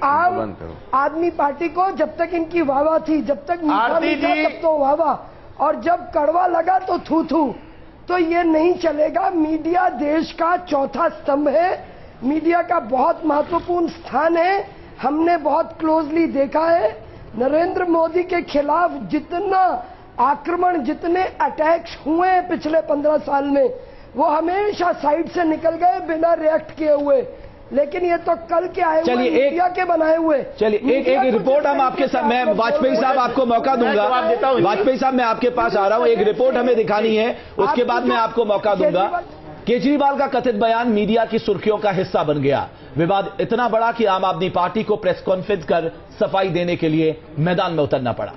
आम आदमी पार्टी को जब तक इनकी वाहवाह थी, जब तक मीठा मीठा तब तो वाहवाह, और जब कड़वा लगा तो थू थू। तो ये नहीं चलेगा। मीडिया देश का चौथा स्तंभ है, मीडिया का बहुत महत्वपूर्ण स्थान है। हमने बहुत क्लोजली देखा है नरेंद्र मोदी के खिलाफ जितना आक्रमण, जितने अटैक्स हुए हैं पिछले 15 साल में, वो हमेशा साइड से निकल गए बिना रिएक्ट किए हुए। लेकिन ये तो कल के आए हुए मीडिया के बनाए हुए। चलिए एक रिपोर्ट हम आपके साथ, मैं वाजपेयी साहब आपको मौका दूंगा। वाजपेयी साहब मैं आपके पास आ रहा हूं, एक रिपोर्ट हमें दिखानी है, उसके बाद मैं आपको मौका दूंगा। केजरीवाल का कथित बयान मीडिया की सुर्खियों का हिस्सा बन गया। विवाद इतना बड़ा कि आम आदमी पार्टी को प्रेस कॉन्फ्रेंस कर सफाई देने के लिए मैदान में उतरना पड़ा।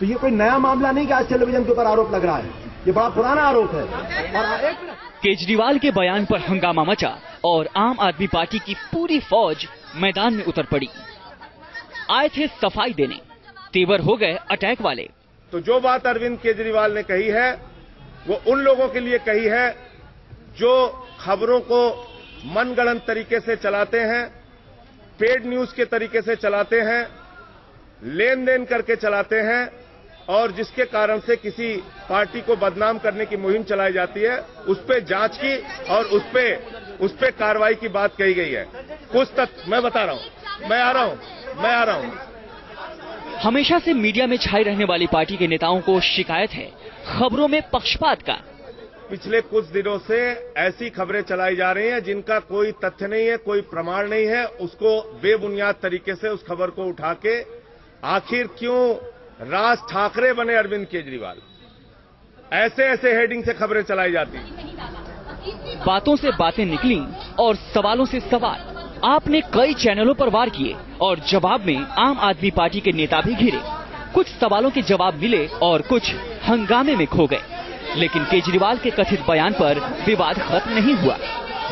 तो ये कोई नया मामला नहीं कि आज टेलीविजन के ऊपर आरोप लग रहा है, ये बड़ा पुराना आरोप है। और केजरीवाल के बयान पर हंगामा मचा और आम आदमी पार्टी की पूरी फौज मैदान में उतर पड़ी। आए थे सफाई देने, तेवर हो गए अटैक वाले। तो जो बात अरविंद केजरीवाल ने कही है वो उन लोगों के लिए कही है जो खबरों को मनगढ़ंत तरीके से चलाते हैं, पेड न्यूज के तरीके से चलाते हैं, लेन देन करके चलाते हैं, और जिसके कारण से किसी पार्टी को बदनाम करने की मुहिम चलाई जाती है, उस पे जांच की और उस पे कार्रवाई की बात कही गई है। कुछ तक मैं बता रहा हूं, मैं आ रहा हूं। हमेशा से मीडिया में छाई रहने वाली पार्टी के नेताओं को शिकायत है खबरों में पक्षपात का। पिछले कुछ दिनों से ऐसी खबरें चलाई जा रही हैं जिनका कोई तथ्य नहीं है, कोई प्रमाण नहीं है, उसको बेबुनियाद तरीके से उस खबर को उठा के आखिर क्यों राज ठाकरे बने अरविंद केजरीवाल, ऐसे हेडिंग से खबरें चलाई जाती। बातों से बातें निकली और सवालों से सवाल। आपने कई चैनलों पर वार किए और जवाब में आम आदमी पार्टी के नेता भी घिरे। कुछ सवालों के जवाब मिले और कुछ हंगामे में खो गए, लेकिन केजरीवाल के कथित बयान पर विवाद खत्म नहीं हुआ।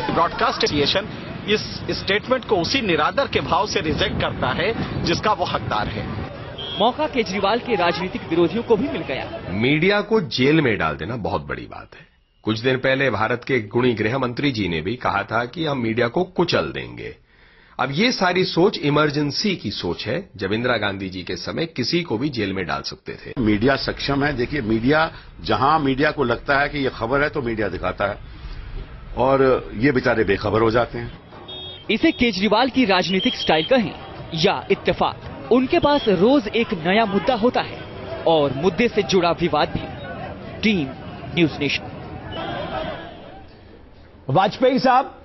ब्रॉडकास्ट एसोसिएशन इस स्टेटमेंट को उसी निरादर के भाव से रिजेक्ट करता है जिसका वो हकदार है। मौका केजरीवाल के राजनीतिक विरोधियों को भी मिल गया। मीडिया को जेल में डाल देना बहुत बड़ी बात है। कुछ दिन पहले भारत के गुणी गृह मंत्री जी ने भी कहा था कि हम मीडिया को कुचल देंगे। अब ये सारी सोच इमरजेंसी की सोच है, जब इंदिरा गांधी जी के समय किसी को भी जेल में डाल सकते थे। मीडिया सक्षम है। देखिए, मीडिया जहां मीडिया को लगता है कि ये खबर है तो मीडिया दिखाता है, और ये बेचारे बेखबर हो जाते हैं। इसे केजरीवाल की राजनीतिक स्टाइल कहें या इत्तेफाक, उनके पास रोज एक नया मुद्दा होता है और मुद्दे से जुड़ा विवाद भी। Team news nation. वाजपेयी साहब,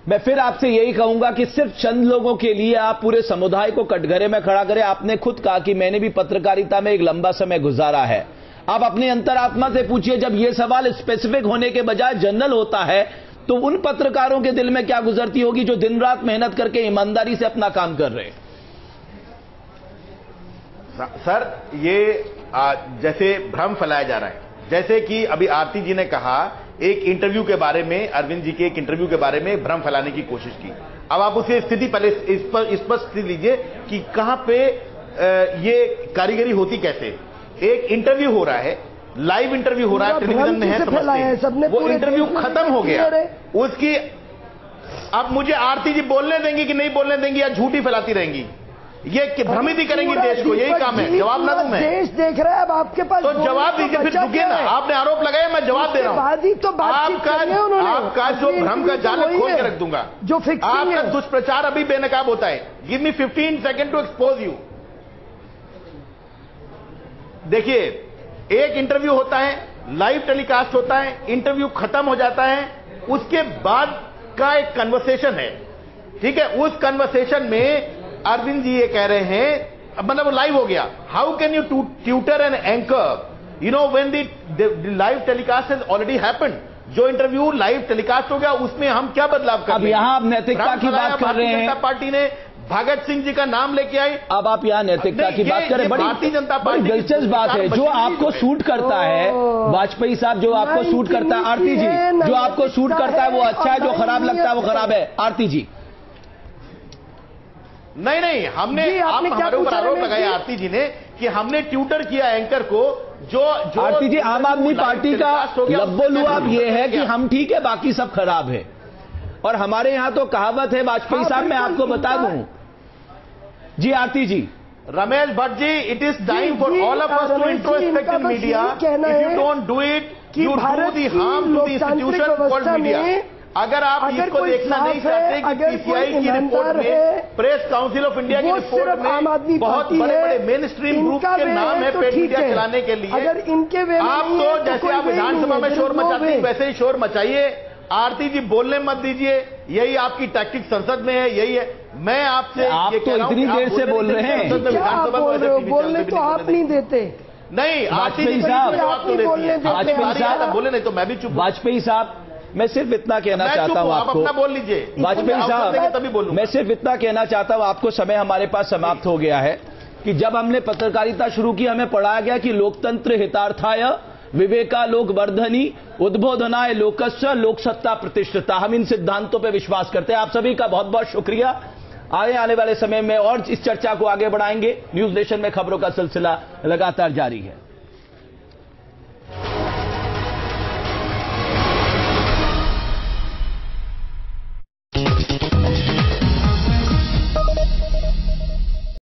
मैं फिर आपसे यही कहूंगा कि सिर्फ चंद लोगों के लिए आप पूरे समुदाय को कटघरे में खड़ा करें। आपने खुद कहा कि मैंने भी पत्रकारिता में एक लंबा समय गुजारा है। आप अपनी अंतरात्मा से पूछिए, जब यह सवाल स्पेसिफिक होने के बजाय जनरल होता है तो उन पत्रकारों के दिल में क्या गुजरती होगी जो दिन रात मेहनत करके ईमानदारी से अपना काम कर रहे हैं। सर, ये जैसे भ्रम फैलाया जा रहा है, जैसे कि अभी आरती जी ने कहा, एक इंटरव्यू के बारे में, अरविंद जी के एक इंटरव्यू के बारे में भ्रम फैलाने की कोशिश की। अब आप उसे स्थिति पहले इस पर स्पष्ट लीजिए कि कहां पे ये कारीगरी होती कैसे। एक इंटरव्यू हो रहा है, लाइव इंटरव्यू हो रहा है, टेलीविजन में है, समझते हैं, वो इंटरव्यू खत्म हो गया, उसकी अब मुझे आरती जी बोलने देंगी कि नहीं बोलने देंगी, या झूठी फैलाती रहेंगी, ये भ्रमित ही करेंगी देश को, यही काम है। जवाब ना दूं मैं, देश देख रहा है। अब आपके पास तो जवाब दीजिए, फिर रुकिए ना, आपने आरोप लगाया, मैं जवाब दे रहा हूं। आपका जो भ्रम का जाल खोल के रख दूंगा, जो आपका दुष्प्रचार अभी बेनकाब होता है। Give me 15 second to expose you. देखिए, एक इंटरव्यू होता है, लाइव टेलीकास्ट होता है, इंटरव्यू खत्म हो जाता है, उसके बाद का एक कन्वर्सेशन है, ठीक है। उस कन्वर्सेशन में अरविंद जी ये कह रहे हैं, मतलब लाइव हो गया। How can you tutor and anchor, you know, when the live telecast has already happened. जो इंटरव्यू लाइव टेलीकास्ट हो गया उसमें हम क्या बदलाव कर रहे हैं? अब यहां आप नैतिकता की बात कर रहे हैं। जनता पार्टी ने भगत सिंह जी का नाम लेके आई। अब आप यहां नैतिकता की बात करें, भारतीय जनता पार्टी बड़ी दिलचस्प बात है। जो आपको सूट करता है वाजपेयी साहब, जो आपको सूट करता है, आरती जी, जो आपको सूट करता है वो अच्छा है, जो खराब लगता है वो खराब है। आरती जी, नहीं, हमने आप हमारे ऊपर आरोप लगाया आरती जी ने कि हमने ट्यूटर किया एंकर को। जो आरती जी, आम आदमी पार्टी का लब्बो लुआब ये है कि हम ठीक है बाकी सब खराब है। और हमारे यहां तो कहावत है वाजपेयी साहब, मैं आपको बता दूं। जी Aarti ji. Ramesh Bhatt ji, it is time for all of us to introspect in media. If you don't do it, you do the harm to the institution called media. अगर आप इसको देखना नहीं चाहते कि पीसीआई की रिपोर्ट में, प्रेस काउंसिल ऑफ इंडिया की रिपोर्ट में बहुत बड़े बड़े मेन स्ट्रीम ग्रुप के नाम है पेड मीडिया चलाने के लिए, अगर इनके वे आप तो जैसे आप विधानसभा में शोर मचाते हैं वैसे ही शोर मचाइए। आरती जी बोलने मत दीजिए, यही आपकी टैक्टिक संसद में है, यही है। मैं आपसे आप तो इतनी देर से बोल रहे हैं, बोलने तो आप नहीं देते। नहीं, वाजपेयी साहब, वाजपेयी साहब बोले नहीं तो मैं भी चुप। वाजपेयी साहब, मैं सिर्फ इतना कहना चाहता हूं आपको, अपना बोल लीजिए। वाजपेयी साहब, तभी बोलूं। मैं सिर्फ इतना कहना चाहता हूं आपको, समय हमारे पास समाप्त हो गया है, कि जब हमने पत्रकारिता शुरू की हमें पढ़ाया गया कि लोकतंत्र हितार्थाय विवेकालोक वर्धनी उद्बोधनाय लोकस्य लोकसत्ता प्रतिष्ठिता। हम इन सिद्धांतों पर विश्वास करते हैं। आप सभी का बहुत बहुत शुक्रिया। आने वाले समय में और इस चर्चा को आगे बढ़ाएंगे। न्यूज नेशन में खबरों का सिलसिला लगातार जारी है।